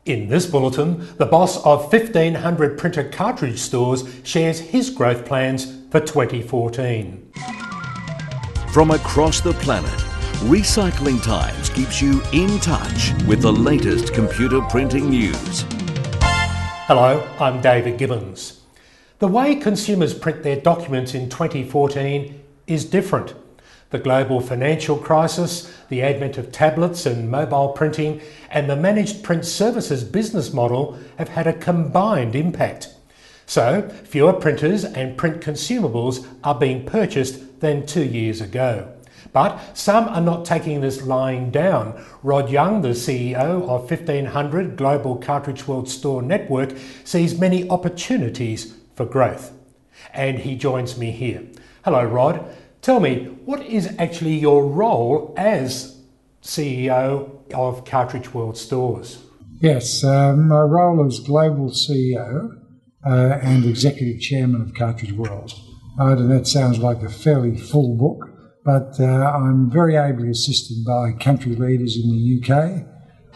In this bulletin, the boss of 1,500 printer cartridge stores shares his growth plans for 2014. From across the planet, Recycling Times keeps you in touch with the latest computer printing news. Hello, I'm David Gibbons. The way consumers print their documents in 2014 is different. The global financial crisis, the advent of tablets and mobile printing, and the managed print services business model have had a combined impact. So, fewer printers and print consumables are being purchased than 2 years ago. But some are not taking this lying down. Rod Young, the CEO of 1,500 Global Cartridge World Store Network, sees many opportunities for growth. And he joins me here. Hello, Rod. Tell me, what is actually your role as CEO of Cartridge World Stores? Yes, my role as Global CEO and Executive Chairman of Cartridge World. And that sounds like a fairly full book, but I'm very ably assisted by country leaders in the UK,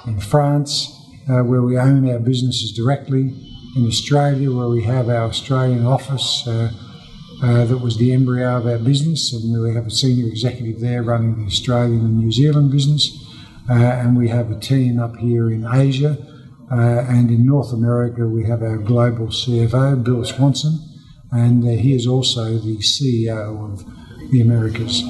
in France, where we own our businesses directly, in Australia, where we have our Australian office that was the embryo of our business, and we have a senior executive there running the Australian and New Zealand business, and we have a team up here in Asia, and in North America we have our global CFO, Bill Swanson, and he is also the CEO of the Americas.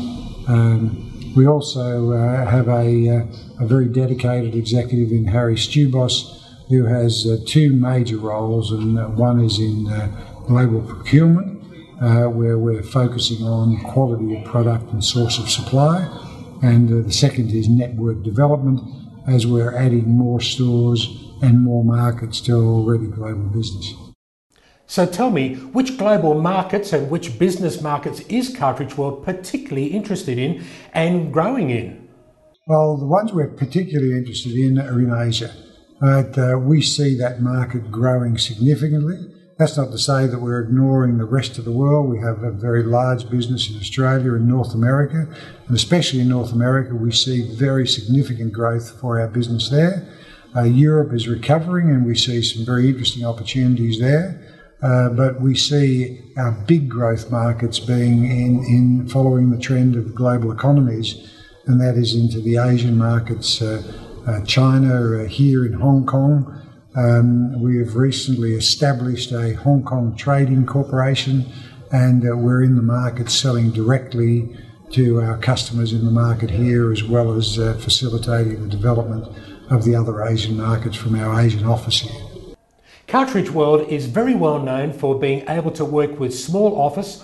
We also have a very dedicated executive in Harry Stubos, who has two major roles, and one is in global procurement, where we're focusing on quality of product and source of supply, and the second is network development, as we're adding more stores and more markets to our already global business. So tell me, which global markets and which business markets is Cartridge World particularly interested in and growing in? Well, the ones we're particularly interested in are in Asia. We see that market growing significantly. That's not to say that we're ignoring the rest of the world. We have a very large business in Australia and North America, and especially in North America we see very significant growth for our business there. Europe is recovering and we see some very interesting opportunities there, but we see our big growth markets being in following the trend of global economies, and that is into the Asian markets, China, here in Hong Kong. We have recently established a Hong Kong trading corporation, and we're in the market selling directly to our customers in the market here, as well as facilitating the development of the other Asian markets from our Asian office here. Cartridge World is very well known for being able to work with small office,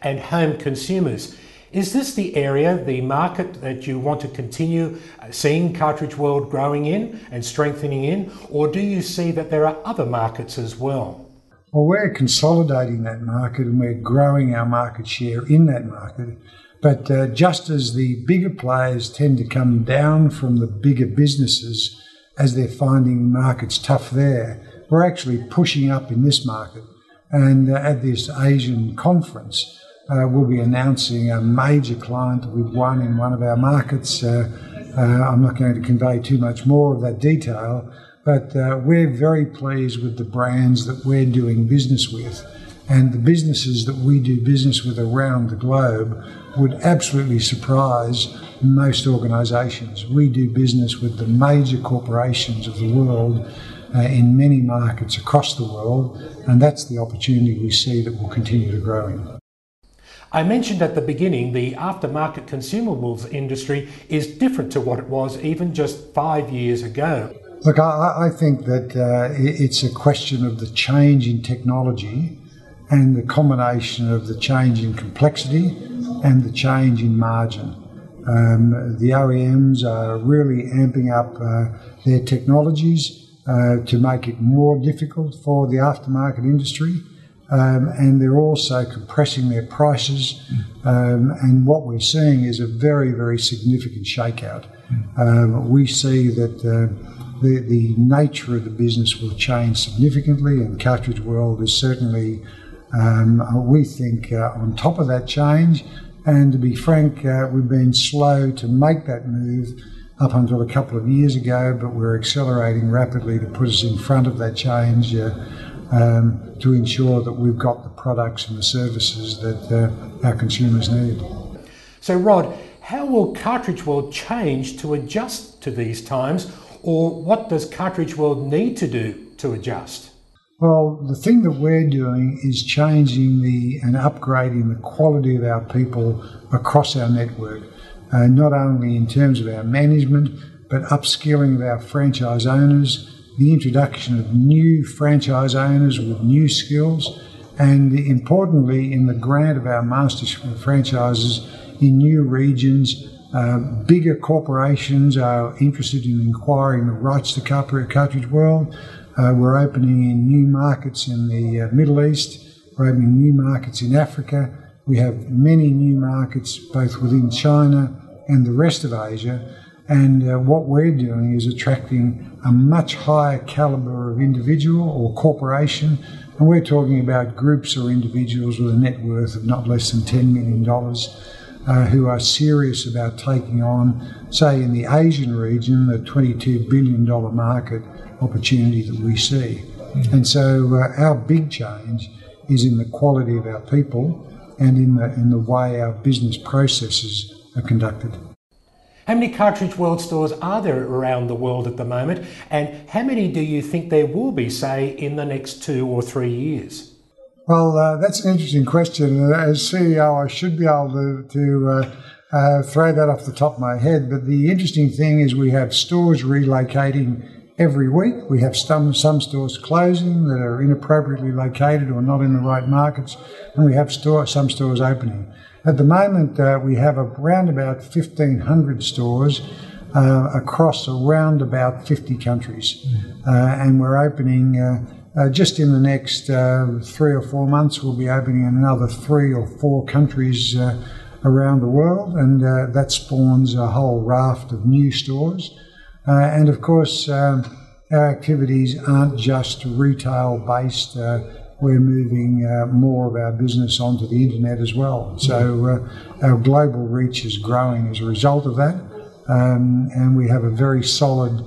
and home consumers. Is this the area, the market that you want to continue seeing Cartridge World growing in and strengthening in, or do you see that there are other markets as well? Well, we're consolidating that market and we're growing our market share in that market. But just as the bigger players tend to come down from the bigger businesses as they're finding markets tough there, we're actually pushing up in this market. And at this Asian conference, we'll be announcing a major client that we've won in one of our markets. I'm not going to convey too much more of that detail, but we're very pleased with the brands that we're doing business with. And the businesses that we do business with around the globe would absolutely surprise most organisations. We do business with the major corporations of the world in many markets across the world, and that's the opportunity we see that will continue to grow in. I mentioned at the beginning the aftermarket consumables industry is different to what it was even just 5 years ago. Look, I think that it's a question of the change in technology and the combination of the change in complexity and the change in margin. The OEMs are really amping up their technologies to make it more difficult for the aftermarket industry. And they're also compressing their prices, and what we're seeing is a very, very significant shakeout. We see that the nature of the business will change significantly, and Cartridge World is certainly, we think, on top of that change. And to be frank, we've been slow to make that move up until a couple of years ago, but we're accelerating rapidly to put us in front of that change to ensure that we've got the products and the services that our consumers need. So Rod, how will Cartridge World change to adjust to these times, or what does Cartridge World need to do to adjust? Well, the thing that we're doing is changing and upgrading the quality of our people across our network, not only in terms of our management, but upskilling of our franchise owners, the introduction of new franchise owners with new skills, and importantly, in the grant of our master franchises in new regions. Bigger corporations are interested in acquiring the rights to Cartridge World. We're opening in new markets in the Middle East. We're opening new markets in Africa. We have many new markets both within China and the rest of Asia. And what we're doing is attracting a much higher calibre of individual or corporation. And we're talking about groups or individuals with a net worth of not less than $10 million who are serious about taking on, say, in the Asian region, the $22 billion market opportunity that we see. And so our big change is in the quality of our people and in the way our business processes are conducted. How many Cartridge World stores are there around the world at the moment, and how many do you think there will be, say, in the next 2 or 3 years? Well, that's an interesting question. As CEO, I should be able to throw that off the top of my head, but the interesting thing is we have stores relocating every week. We have some stores closing that are inappropriately located or not in the right markets, and we have some stores opening. At the moment, we have around about 1,500 stores across around about 50 countries, and we're opening just in the next 3 or 4 months. We'll be opening in another 3 or 4 countries around the world, and that spawns a whole raft of new stores. And of course, our activities aren't just retail based. We're moving more of our business onto the internet as well. So our global reach is growing as a result of that. And we have a very solid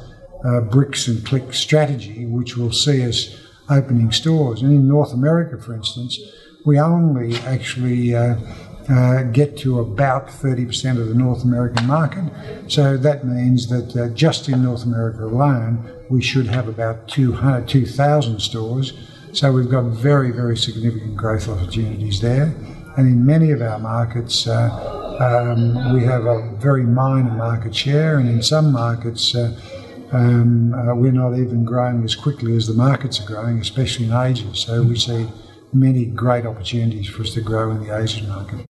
bricks and clicks strategy, which will see us opening stores. And in North America, for instance, we only actually get to about 30% of the North American market. So that means that just in North America alone, we should have about 2,000 stores. So we've got very, very significant growth opportunities there. And in many of our markets, we have a very minor market share, and in some markets, we're not even growing as quickly as the markets are growing, especially in Asia. So we see many great opportunities for us to grow in the Asian market.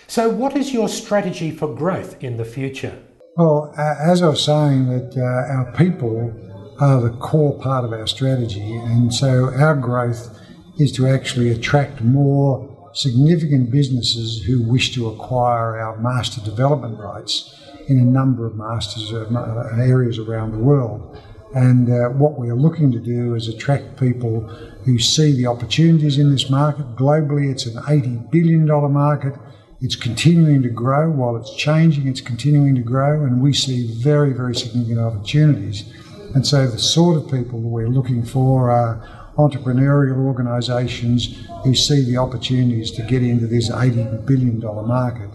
So what is your strategy for growth in the future? Well, as I was saying, that our people are the core part of our strategy, and so our growth is to actually attract more significant businesses who wish to acquire our master development rights in a number of masters areas around the world. And what we are looking to do is attract people who see the opportunities in this market. Globally, it's an $80 billion market. It's continuing to grow. While it's changing, it's continuing to grow, and we see very, very significant opportunities. And so the sort of people that we're looking for are entrepreneurial organisations who see the opportunities to get into this $80 billion market.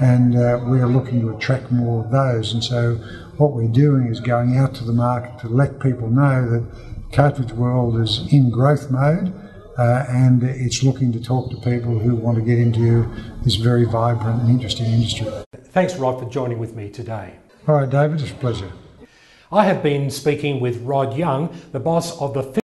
And we're looking to attract more of those. And so what we're doing is going out to the market to let people know that Cartridge World is in growth mode, and it's looking to talk to people who want to get into this very vibrant and interesting industry. Thanks, Rod, for joining with me today. All right, David, it's a pleasure. I have been speaking with Rod Young, the boss of the